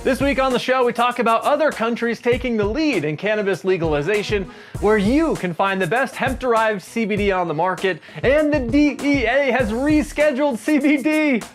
This week on the show, we talk about other countries taking the lead in cannabis legalization, where you can find the best hemp-derived CBD on the market, and the DEA has rescheduled CBD.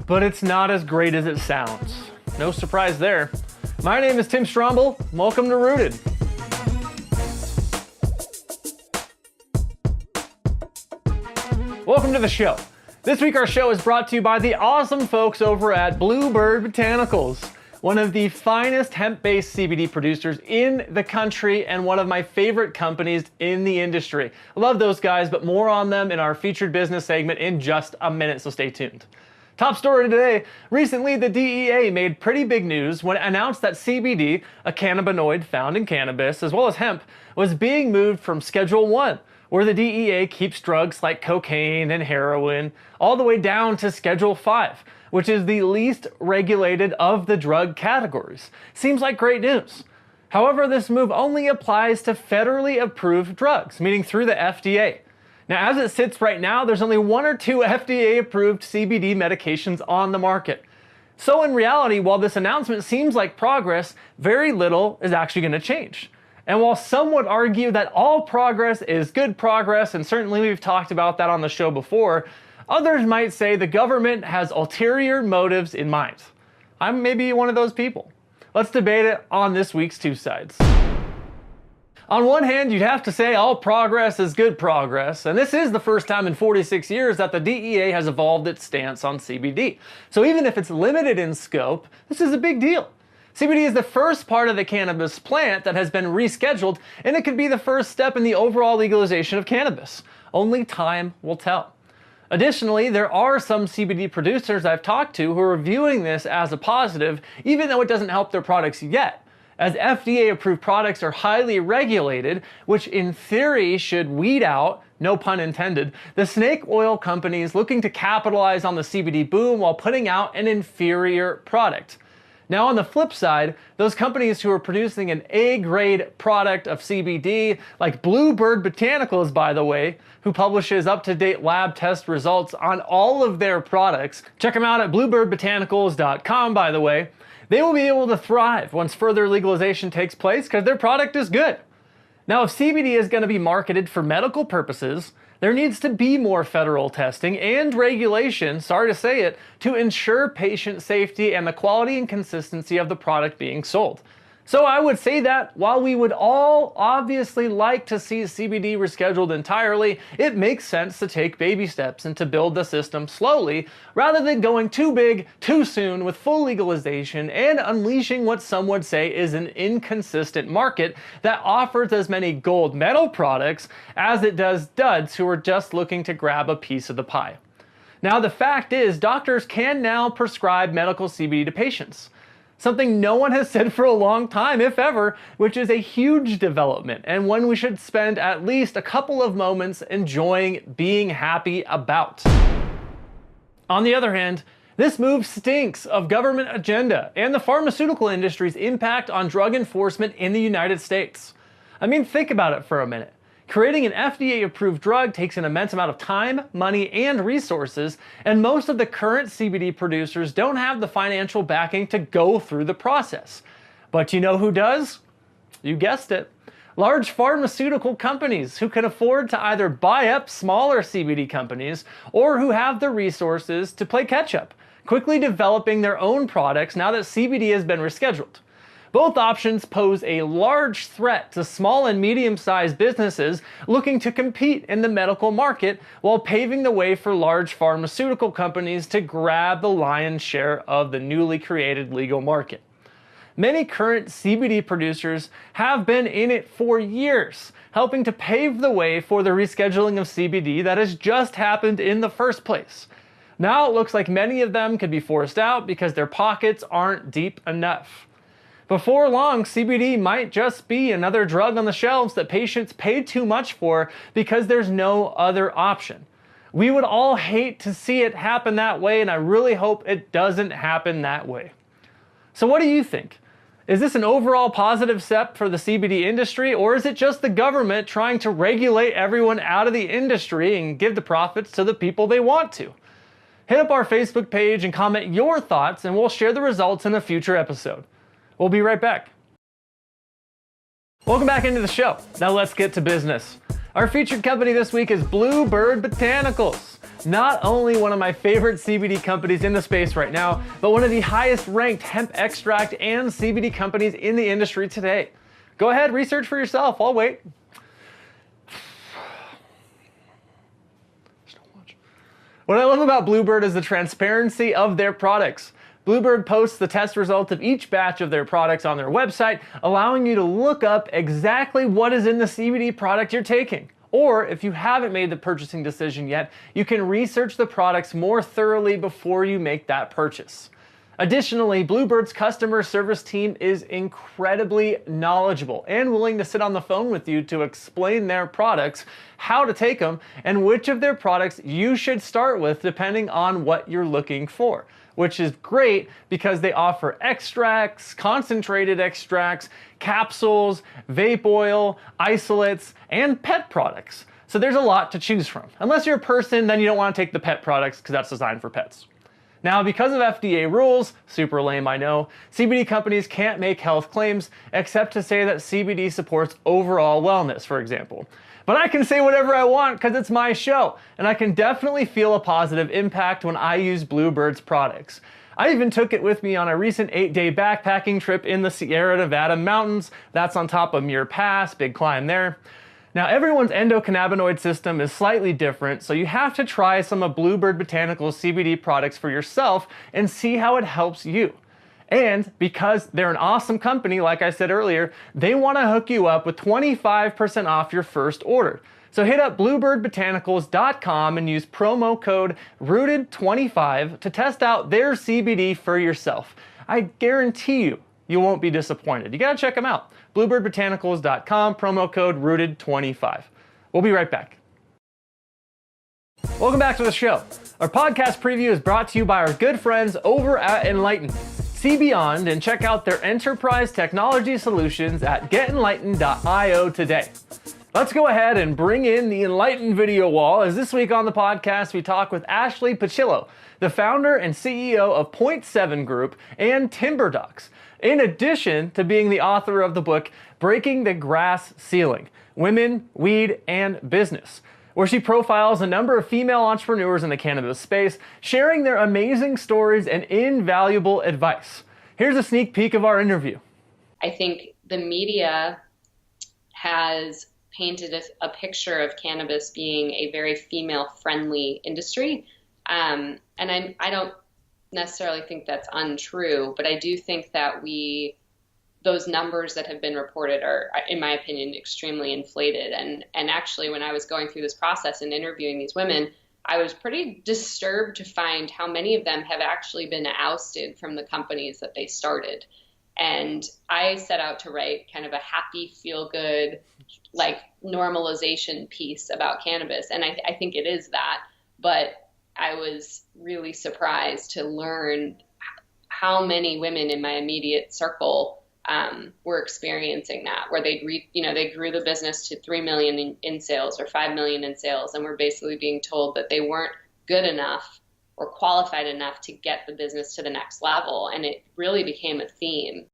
But it's not as great as it sounds. No surprise there. My name is Tim Stromble. Welcome to Rooted. Welcome to the show. This week our show is brought to you by the awesome folks over at BlueBird Botanicals, one of the finest hemp-based CBD producers in the country and one of my favorite companies in the industry. I love those guys, but more on them in our featured business segment in just a minute, so stay tuned. Top story today. Recently, the DEA made pretty big news when it announced that CBD, a cannabinoid found in cannabis, as well as hemp, was being moved from Schedule 1, where the DEA keeps drugs like cocaine and heroin, all the way down to Schedule 5, which is the least regulated of the drug categories. Seems like great news. However, this move only applies to federally approved drugs, meaning through the FDA. Now, as it sits right now, there's only 1 or 2 FDA-approved CBD medications on the market. So in reality, while this announcement seems like progress, very little is actually going to change. And while some would argue that all progress is good progress, and certainly we've talked about that on the show before, others might say the government has ulterior motives in mind. I'm maybe one of those people. Let's debate it on this week's Two Sides. On one hand, you'd have to say all progress is good progress, and this is the first time in 46 years that the DEA has evolved its stance on CBD. So even if it's limited in scope, this is a big deal. CBD is the first part of the cannabis plant that has been rescheduled, and it could be the first step in the overall legalization of cannabis. Only time will tell. Additionally, there are some CBD producers I've talked to who are viewing this as a positive, even though it doesn't help their products yet, as FDA-approved products are highly regulated, which in theory should weed out, no pun intended, the snake oil companies looking to capitalize on the CBD boom while putting out an inferior product. Now on the flip side, those companies who are producing an A-grade product of CBD, like BlueBird Botanicals, by the way, who publishes up-to-date lab test results on all of their products, check them out at bluebirdbotanicals.com, by the way, they will be able to thrive once further legalization takes place because their product is good. Now, if CBD is going to be marketed for medical purposes, there needs to be more federal testing and regulation, sorry to say it, to ensure patient safety and the quality and consistency of the product being sold. So I would say that while we would all obviously like to see CBD rescheduled entirely, it makes sense to take baby steps and to build the system slowly, rather than going too big, too soon with full legalization and unleashing what some would say is an inconsistent market that offers as many gold medal products as it does duds who are just looking to grab a piece of the pie. Now, the fact is, doctors can now prescribe medical CBD to patients. Something no one has said for a long time, if ever, which is a huge development and one we should spend at least a couple of moments enjoying being happy about. On the other hand, this move stinks of government agenda and the pharmaceutical industry's impact on drug enforcement in the United States. I mean, think about it for a minute. Creating an FDA-approved drug takes an immense amount of time, money, and resources, and most of the current CBD producers don't have the financial backing to go through the process. But you know who does? You guessed it. Large pharmaceutical companies who can afford to either buy up smaller CBD companies or who have the resources to play catch-up, quickly developing their own products now that CBD has been rescheduled. Both options pose a large threat to small and medium-sized businesses looking to compete in the medical market while paving the way for large pharmaceutical companies to grab the lion's share of the newly created legal market. Many current CBD producers have been in it for years, helping to pave the way for the rescheduling of CBD that has just happened in the first place. Now it looks like many of them could be forced out because their pockets aren't deep enough. Before long, CBD might just be another drug on the shelves that patients pay too much for because there's no other option. We would all hate to see it happen that way, and I really hope it doesn't happen that way. So what do you think? Is this an overall positive step for the CBD industry, or is it just the government trying to regulate everyone out of the industry and give the profits to the people they want to? Hit up our Facebook page and comment your thoughts, and we'll share the results in a future episode. We'll be right back. Welcome back into the show. Now let's get to business. Our featured company this week is BlueBird Botanicals. Not only one of my favorite CBD companies in the space right now, but one of the highest ranked hemp extract and CBD companies in the industry today. Go ahead, research for yourself. I'll wait. What I love about BlueBird is the transparency of their products. BlueBird posts the test results of each batch of their products on their website, allowing you to look up exactly what is in the CBD product you're taking. Or if you haven't made the purchasing decision yet, you can research the products more thoroughly before you make that purchase. Additionally, BlueBird's customer service team is incredibly knowledgeable and willing to sit on the phone with you to explain their products, how to take them, and which of their products you should start with depending on what you're looking for. Which is great because they offer extracts, concentrated extracts, capsules, vape oil, isolates, and pet products. So there's a lot to choose from. Unless you're a person, then you don't want to take the pet products because that's designed for pets. Now, because of FDA rules, super lame I know, CBD companies can't make health claims except to say that CBD supports overall wellness, for example. But I can say whatever I want because it's my show, and I can definitely feel a positive impact when I use BlueBird's products. I even took it with me on a recent 8-day backpacking trip in the Sierra Nevada mountains. That's on top of Muir Pass, big climb there. Now, everyone's endocannabinoid system is slightly different, so you have to try some of BlueBird Botanicals CBD products for yourself and see how it helps you. And because they're an awesome company, like I said earlier, they want to hook you up with 25% off your first order. So hit up BlueBirdBotanicals.com and use promo code ROOTED25 to test out their CBD for yourself. I guarantee you won't be disappointed. You gotta check them out. BlueBirdBotanicals.com, promo code ROOTED25. We'll be right back. Welcome back to the show. Our podcast preview is brought to you by our good friends over at Enlighten. See beyond and check out their enterprise technology solutions at getenlighten.io today. Let's go ahead and bring in the Enlighten video wall, as this week on the podcast we talk with Ashley Picillo, the founder and CEO of Point 7 Group and TimberDocs, in addition to being the author of the book Breaking the Grass Ceiling: Women, Weed, and Business, where she profiles a number of female entrepreneurs in the cannabis space, sharing their amazing stories and invaluable advice. Here's a sneak peek of our interview. I think the media has painted a picture of cannabis being a very female-friendly industry, and I don't necessarily think that's untrue, but I do think that those numbers that have been reported are, in my opinion, extremely inflated. And actually, when I was going through this process and interviewing these women, I was pretty disturbed to find how many of them have actually been ousted from the companies that they started. And I set out to write kind of a happy, feel-good, like normalization piece about cannabis. And I think it is that. But I was really surprised to learn how many women in my immediate circle were experiencing that, where they grew the business to 3 million in sales or 5 million in sales, and were basically being told that they weren't good enough or qualified enough to get the business to the next level. And it really became a theme.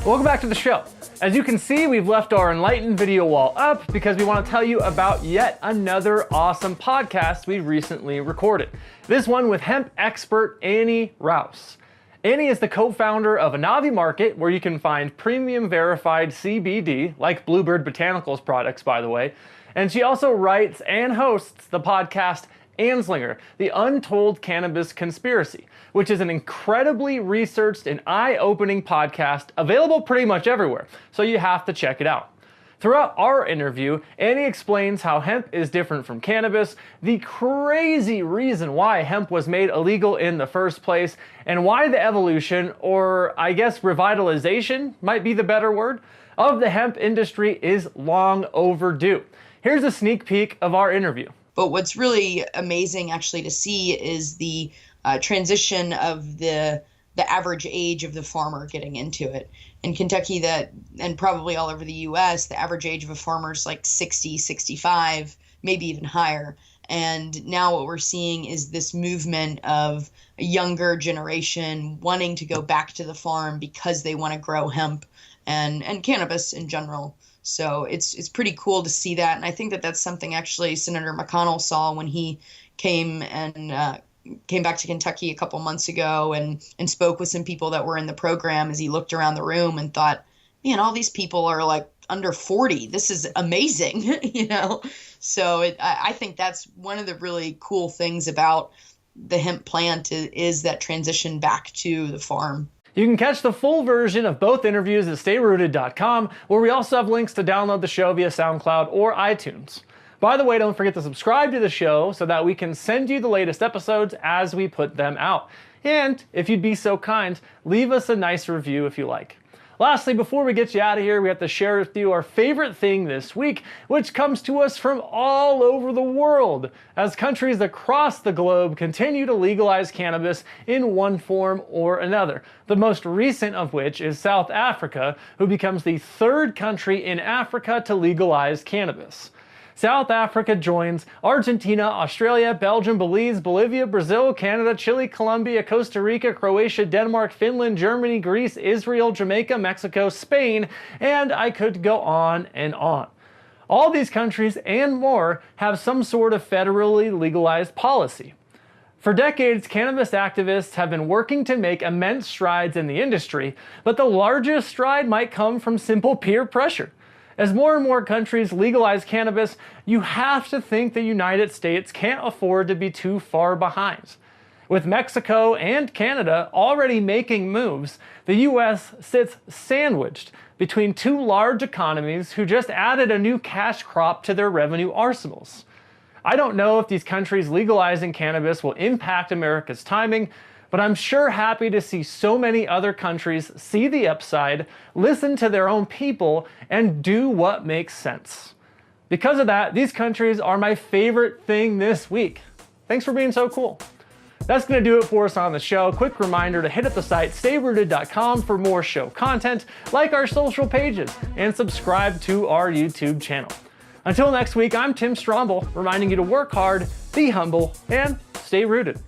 Welcome back to the show. As you can see, we've left our Enlightened video wall up because we want to tell you about yet another awesome podcast we recently recorded. This one with hemp expert Annie Rouse. Annie is the co-founder of Anavii Market, where you can find premium verified CBD, like BlueBird Botanicals products, by the way. And she also writes and hosts the podcast Anslinger, the Untold Cannabis Conspiracy, which is an incredibly researched and eye-opening podcast available pretty much everywhere, so you have to check it out. Throughout our interview, Annie explains how hemp is different from cannabis, the crazy reason why hemp was made illegal in the first place, and why the evolution, or I guess revitalization might be the better word, of the hemp industry is long overdue. Here's a sneak peek of our interview. But what's really amazing actually to see is the transition of the average age of the farmer getting into it. In Kentucky, and probably all over the U.S., the average age of a farmer is like 60, 65, maybe even higher. And now what we're seeing is this movement of a younger generation wanting to go back to the farm because they want to grow hemp and cannabis in general. So it's pretty cool to see that. And I think that that's something actually Senator McConnell saw when he came back to Kentucky a couple months ago and spoke with some people that were in the program, as he looked around the room and thought, man, all these people are like under 40. This is amazing, So I think that's one of the really cool things about the hemp plant is that transition back to the farm. You can catch the full version of both interviews at stayrooted.com, where we also have links to download the show via SoundCloud or iTunes. By the way, don't forget to subscribe to the show so that we can send you the latest episodes as we put them out. And if you'd be so kind, leave us a nice review if you like. Lastly, before we get you out of here, we have to share with you our favorite thing this week, which comes to us from all over the world, as countries across the globe continue to legalize cannabis in one form or another. The most recent of which is South Africa, who becomes the third country in Africa to legalize cannabis. South Africa joins Argentina, Australia, Belgium, Belize, Bolivia, Brazil, Canada, Chile, Colombia, Costa Rica, Croatia, Denmark, Finland, Germany, Greece, Israel, Jamaica, Mexico, Spain, and I could go on and on. All these countries and more have some sort of federally legalized policy. For decades, cannabis activists have been working to make immense strides in the industry, but the largest stride might come from simple peer pressure. As more and more countries legalize cannabis, you have to think the United States can't afford to be too far behind. With Mexico and Canada already making moves, the US sits sandwiched between two large economies who just added a new cash crop to their revenue arsenals. I don't know if these countries legalizing cannabis will impact America's timing, but I'm sure happy to see so many other countries see the upside, listen to their own people, and do what makes sense. Because of that, these countries are my favorite thing this week. Thanks for being so cool. That's going to do it for us on the show. Quick reminder to hit up the site stayrooted.com for more show content, like our social pages, and subscribe to our YouTube channel. Until next week, I'm Tim Stromble, reminding you to work hard, be humble, and stay rooted.